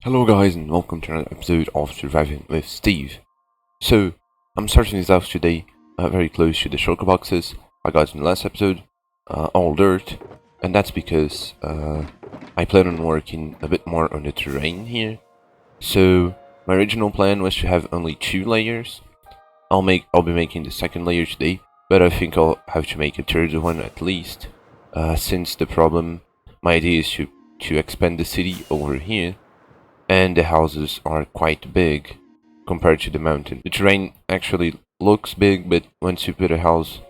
Hello guys and welcome to another episode of Surviving with Steve. So, I'm starting this off today very close to the shulker boxes I got in the last episode, all dirt, and that's because I plan on working a bit more on the terrain here. So, my original plan was to have only 2 layers. I'll be making the second layer today, but I think I'll have to make a third one at least, since my idea is to expand the city over here, and the houses are quite big compared to the mountain. The terrain actually looks big, but once you put a house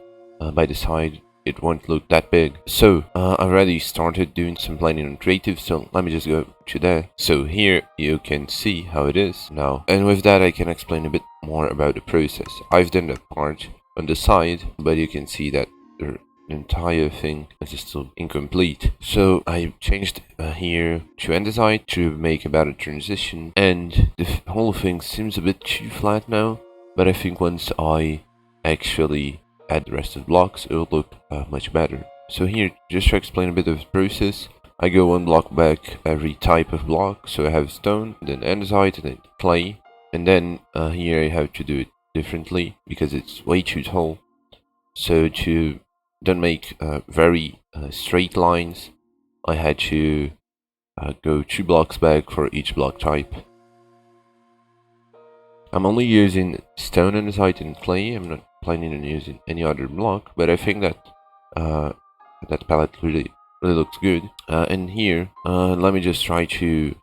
by the side, it won't look that big. So, I already started doing some planning on creative, so let me just go to that. So here you can see how it is now. And with that I can explain a bit more about the process. I've done that part on the side, but you can see that the entire thing is still incomplete. So I changed here to andesite to make a better transition, and the whole thing seems a bit too flat now, but I think once I actually add the rest of the blocks it will look much better. So here, just to explain a bit of the process, I go one block back every type of block. So I have stone, then andesite, and then clay, and then here I have to do it differently because it's way too tall. So to don't make very straight lines, I had to go 2 blocks back for each block type. I'm only using stone, andesite, and clay. I'm not planning on using any other block, but I think that that palette really looks good. And here, let me just try to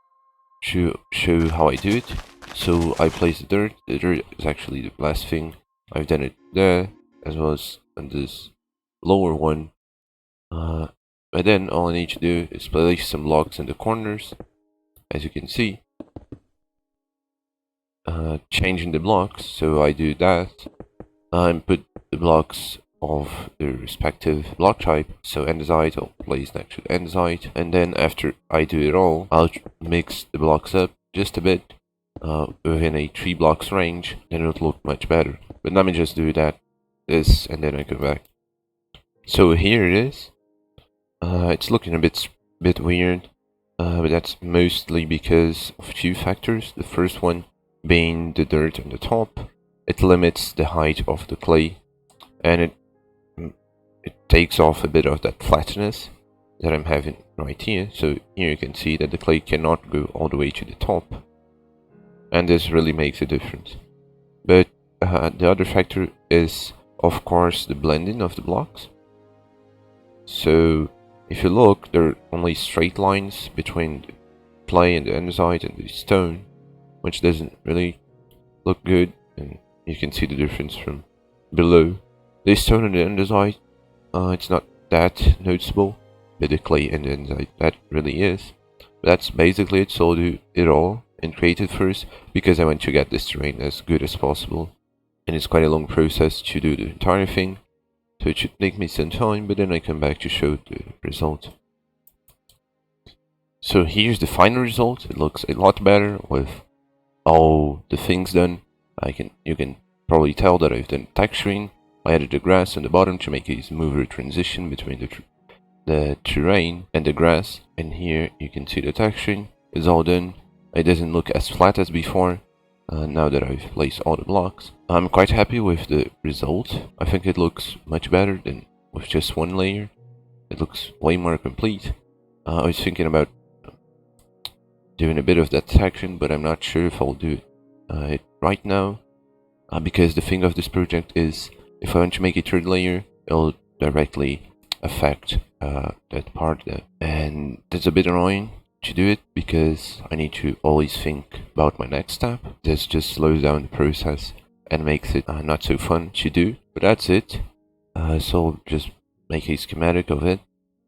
show how I do it. So I place the dirt. The dirt is actually the last thing. I've done it there as well as on this lower one. But then all I need to do is place some blocks in the corners, as you can see. Changing the blocks, so I do that and put the blocks of the respective block type. So andesite I'll place next to andesite, and then after I do it all, I'll mix the blocks up just a bit within a 3 blocks range, then it'll look much better. But let me just do this and then I come back. So here it is. It's looking a bit weird, but that's mostly because of 2 factors. The first one being the dirt on the top. It limits the height of the clay, and it takes off a bit of that flatness that I'm having right here. So here you can see that the clay cannot go all the way to the top, and this really makes a difference. But the other factor is, of course, the blending of the blocks. So if you look, there are only straight lines between the clay and the andesite and the stone, which doesn't really look good, and you can see the difference from below. The stone and the andesite, it's not that noticeable, but the clay and the andesite, that really is. But that's basically it. So I'll do it all in creative first, because I want to get this terrain as good as possible, and it's quite a long process to do the entire thing. So it should take me some time, but then I come back to show the result. So here's the final result. It looks a lot better with all the things done. You can probably tell that I've done texturing. I added the grass on the bottom to make a smoother transition between the terrain and the grass. And here you can see the texturing is all done. It doesn't look as flat as before. Now that I've placed all the blocks, I'm quite happy with the result. I think it looks much better than with just 1 layer. It looks way more complete. I was thinking about doing a bit of that section, but I'm not sure if I'll do it right now, because the thing of this project is, if I want to make a 3rd layer, it'll directly affect that part there, and that's a bit annoying to do it, because I need to always think about my next step. This just slows down the process and makes it not so fun to do. But that's it. So I'll just make a schematic of it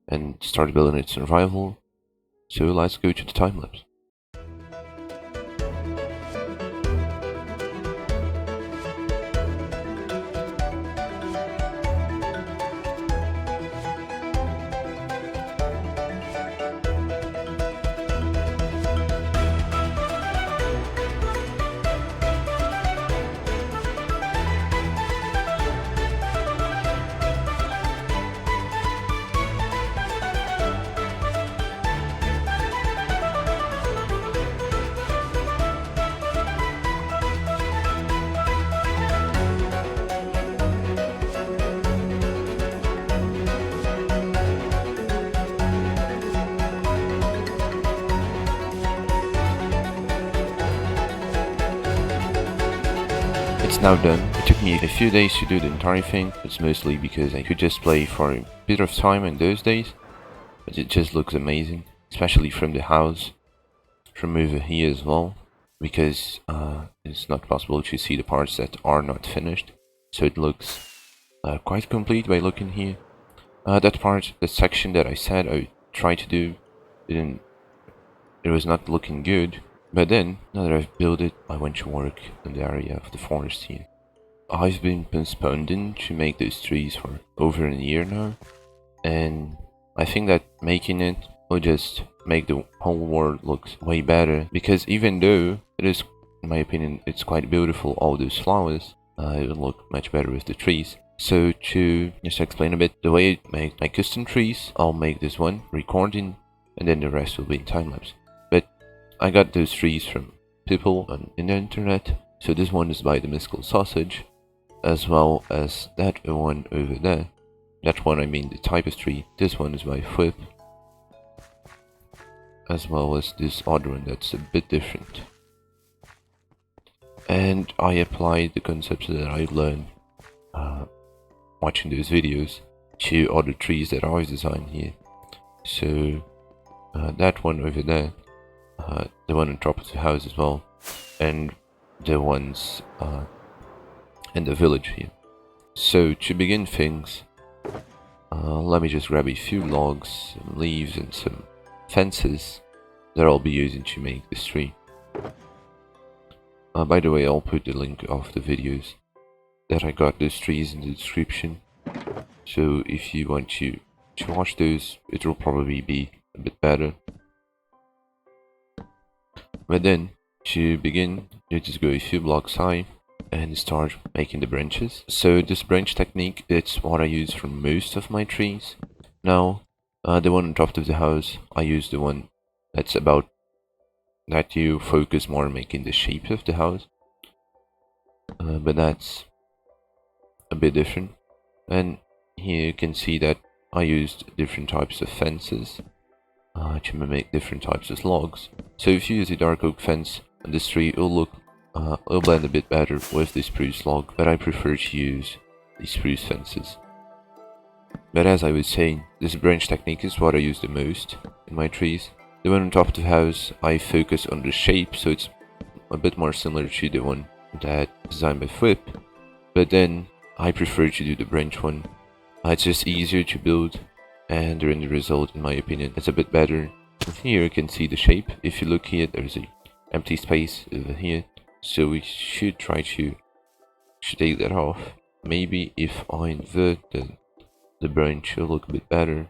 and start building its survival. So let's go to the time lapse. It's now done. It took me a few days to do the entire thing. It's mostly because I could just play for a bit of time in those days. But it just looks amazing, especially from the house, from over here as well, because it's not possible to see the parts that are not finished. So it looks quite complete by looking here. That part, the section that I said I tried to do, it was not looking good. But then, now that I've built it, I went to work in the area of the forest here. I've been postponing to make those trees for over a year now, and I think that making it will just make the whole world look way better, because even though it is, in my opinion, it's quite beautiful, all those flowers, it will look much better with the trees. So to just explain a bit, the way I make my custom trees, I'll make this one recording, and then the rest will be in time-lapse. But I got those trees from people on the internet, so this one is by the Mystical Sausage, as well as that one over there. That one, I mean the type of tree. This one is by Whip, as well as this other one that's a bit different. And I applied the concepts that I learned watching those videos to other trees that I've designed here. So that one over there, the one on top of the house as well, and the ones in the village here. So to begin things, let me just grab a few logs, some leaves, and some fences that I'll be using to make this tree. By the way, I'll put the link of the videos that I got those trees in the description, so if you want to watch those, it will probably be a bit better. But then, to begin, you just go a few blocks high and start making the branches. So this branch technique, it's what I use for most of my trees. Now, the one on top of the house, I use the one that's about that you focus more on making the shape of the house. But that's a bit different. And here you can see that I used different types of fences to make different types of logs. So if you use a dark oak fence on this tree, it'll blend a bit better with the spruce log, but I prefer to use the spruce fences. But as I was saying, this branch technique is what I use the most in my trees. The one on top of the house, I focus on the shape, so it's a bit more similar to the one that designed by Whip, but then I prefer to do the branch one. It's just easier to build, and the end result, in my opinion, is a bit better. And here you can see the shape. If you look here, there's a empty space over here, so we should try to take that off. Maybe if I invert the branch, it'll look a bit better.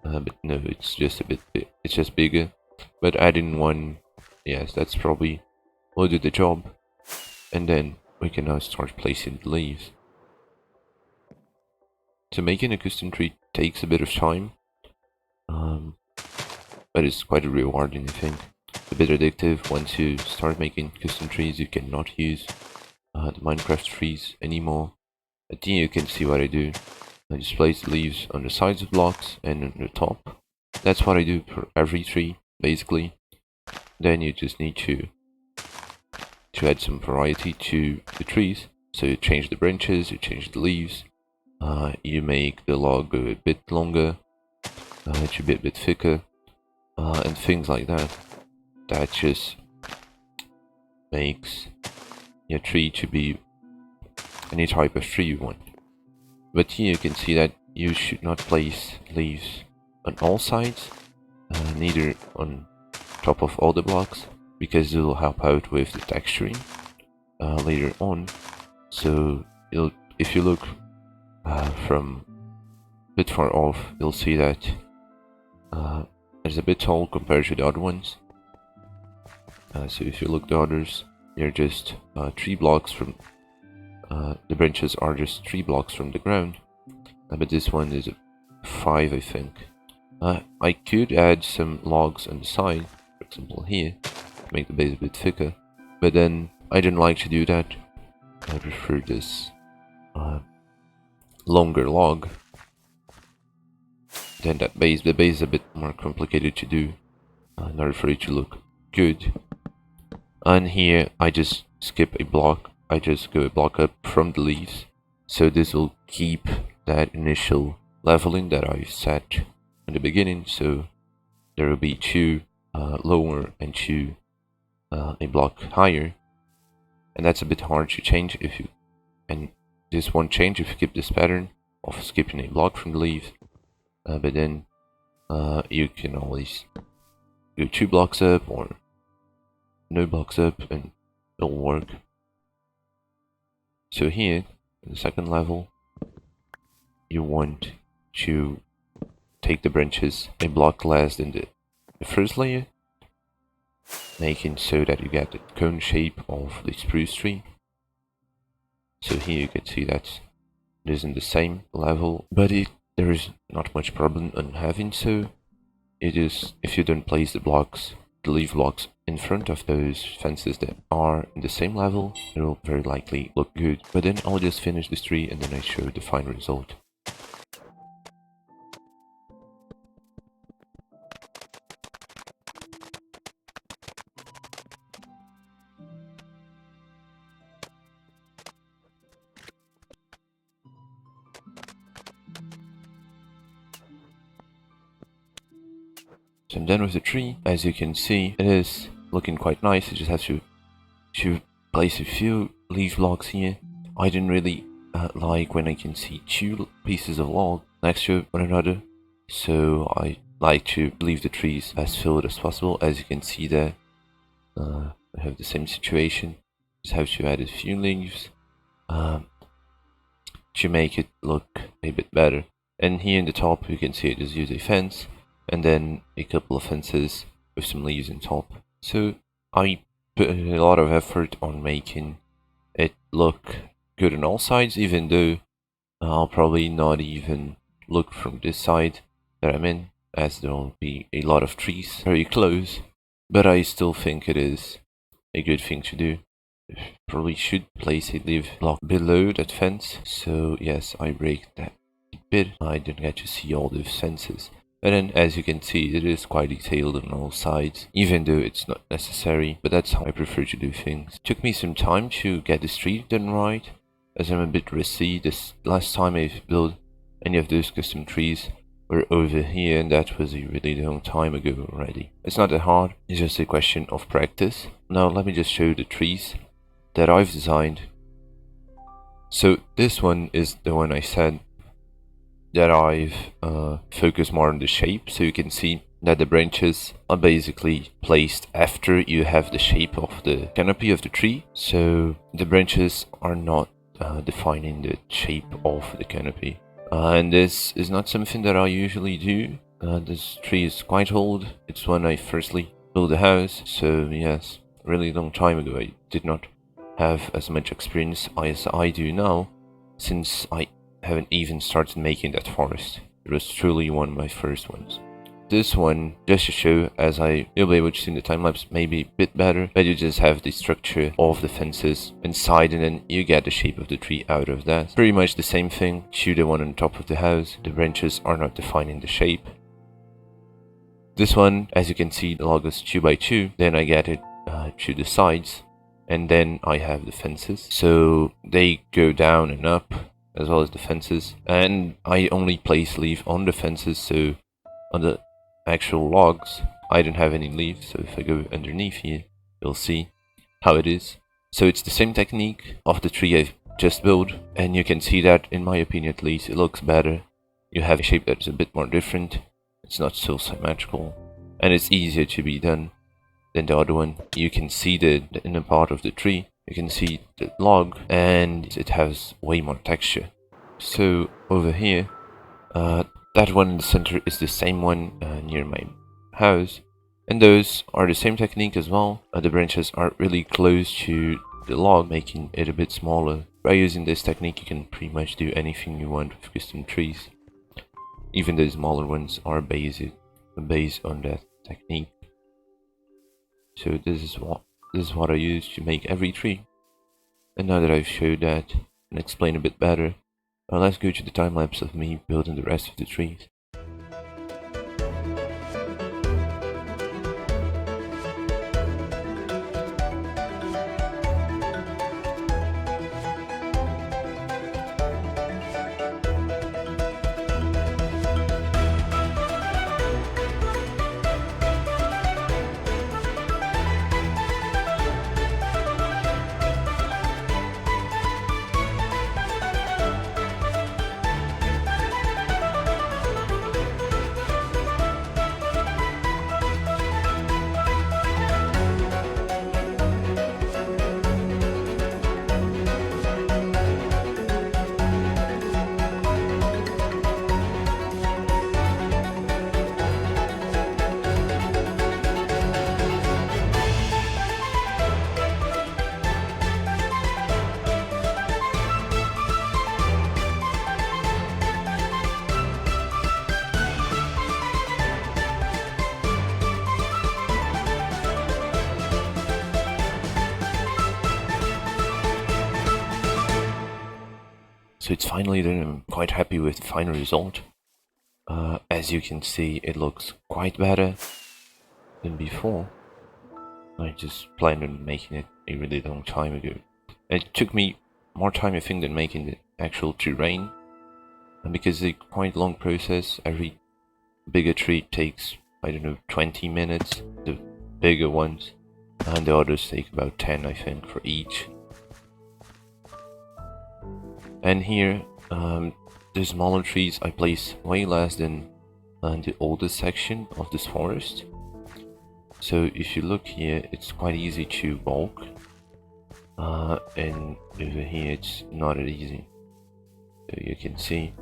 But no, it's just it's just bigger. But adding one, yes, that's probably will do the job. And then we can now start placing the leaves. So making a custom tree takes a bit of time, but it's quite rewarding, I think. A bit addictive. Once you start making custom trees, you cannot use the Minecraft trees anymore. But here you can see what I do. I just place the leaves on the sides of blocks and on the top. That's what I do for every tree, basically. Then you just need to add some variety to the trees. So you change the branches, you change the leaves, you make the log go a bit longer, it should be a bit thicker, and things like that. That just makes your tree to be any type of tree you want. But here you can see that you should not place leaves on all sides, neither on top of all the blocks, because it will help out with the texturing later on. So if you look from a bit far off, you'll see that it's a bit tall compared to the other ones. So if you look the others, they're just 3 blocks from the branches are just 3 blocks from the ground, but this one is 5, I think. I could add some logs on the side, for example here, to make the base a bit thicker, but then I didn't like to do that. I prefer this longer log than that base. The base is a bit more complicated to do in order for it to look good. And here I just skip a block I just go a block up from the leaves. So this will keep that initial leveling that I set in the beginning. So there will be two lower and two a block higher. And that's a bit hard to change if you, and this won't change if you keep this pattern of skipping a block from the leaf. But then you can always go 2 blocks up or no blocks up and it'll work. So here, in the second level, you want to take the branches a block less than the first layer, making so that you get the cone shape of the spruce tree. So here you can see that it is in the same level, but there is not much problem on having so. It is if you don't place the leaf blocks in front of those fences that are in the same level, it will very likely look good. But then I'll just finish this tree and then I show the final result. So I'm done with the tree. As you can see, it is looking quite nice. You just have to place a few leaf blocks here. I didn't really like when I can see two pieces of log next to one another, so I like to leave the trees as filled as possible. As you can see there, I have the same situation. Just have to add a few leaves to make it look a bit better. And here in the top you can see I just use a fence and then a couple of fences with some leaves on top. So I put a lot of effort on making it look good on all sides, even though I'll probably not even look from this side that I'm in, as there will be a lot of trees very close, but I still think it is a good thing to do. Probably should place a leaf block below that fence, so yes, I break that bit. I didn't get to see all the fences. And then, as you can see, it is quite detailed on all sides, even though it's not necessary, but that's how I prefer to do things. It took me some time to get the street done right, as I'm a bit rusty. This last time I built any of those custom trees were over here, and that was a really long time ago already. It's not that hard, it's just a question of practice. Now let me just show the trees that I've designed. So this one is the one I said that I've focused more on the shape, so you can see that the branches are basically placed after you have the shape of the canopy of the tree, so the branches are not defining the shape of the canopy. And this is not something that I usually do. This tree is quite old. It's when I firstly built the house, so yes, a really long time ago. I did not have as much experience as I do now, since I haven't even started making that forest. It was truly one of my first ones. This one, just to show, as you'll be able to see in the time-lapse maybe a bit better, but you just have the structure of the fences inside and then you get the shape of the tree out of that. Pretty much the same thing to the one on top of the house. The branches are not defining the shape. This one, as you can see, the log is 2 by 2, then I get it to the sides, and then I have the fences, so they go down and up as well as the fences, and I only place leaf on the fences, so on the actual logs I don't have any leaves. So if I go underneath here, you'll see how it is. So it's the same technique of the tree I've just built, and you can see that, in my opinion at least, it looks better. You have a shape that's a bit more different, it's not so symmetrical, and it's easier to be done than the other one. You can see the inner part of the tree, you can see the log, and it has way more texture. So over here, that one in the center is the same one near my house, and those are the same technique as well. The branches are really close to the log, making it a bit smaller. By using this technique you can pretty much do anything you want with custom trees. Even the smaller ones are based on that technique. So this is what I use to make every tree. And now that I've showed that and explained a bit better, let's go to the time lapse of me building the rest of the trees. So it's finally done. I'm quite happy with the final result. As you can see, it looks quite better than before. I just planned on making it a really long time ago. It took me more time, I think, than making the actual terrain, and because it's a quite long process. Every bigger tree takes, I don't know, 20 minutes, the bigger ones, and the others take about 10, I think, for each. And here, the smaller trees I place way less than the oldest section of this forest. So if you look here, it's quite easy to walk, and over here it's not as easy. So you can see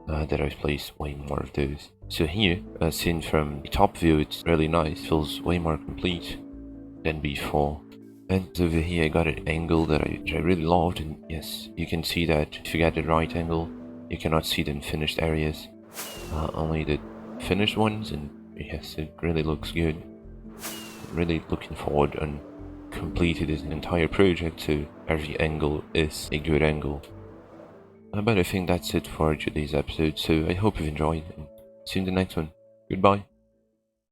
that I've placed way more of those. So here, seen from the top view, it's really nice, feels way more complete than before. And over here I got an angle that I really loved, and yes, you can see that if you get the right angle, you cannot see the unfinished areas, only the finished ones, and yes, it really looks good. Really looking forward and completed this entire project, so every angle is a good angle. But I think that's it for today's episode, so I hope you've enjoyed, and see you in the next one. Goodbye.